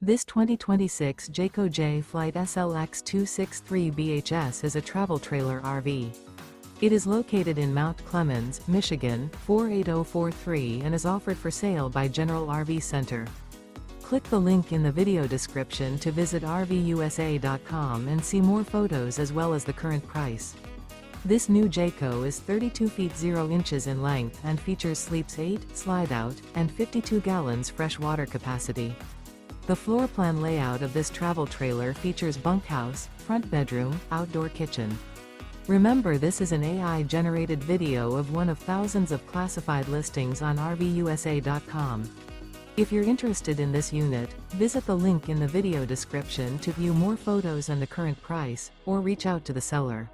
This 2026 Jayco Jay Flight SLX 263 BHS is a travel trailer RV. It is located in Mount Clemens, Michigan, 48043 and is offered for sale by General RV Center. Click the link in the video description to visit RVUSA.com and see more photos as well as the current price. This new Jayco is 32 feet 0 inches in length and features sleeps 8, Slideout, and 52 gallons fresh water capacity. The floor plan layout of this travel trailer features bunkhouse, front bedroom, outdoor kitchen. Remember, this is an AI-generated video of one of thousands of classified listings on RVUSA.com. If you're interested in this unit, visit the link in the video description to view more photos and the current price, or reach out to the seller.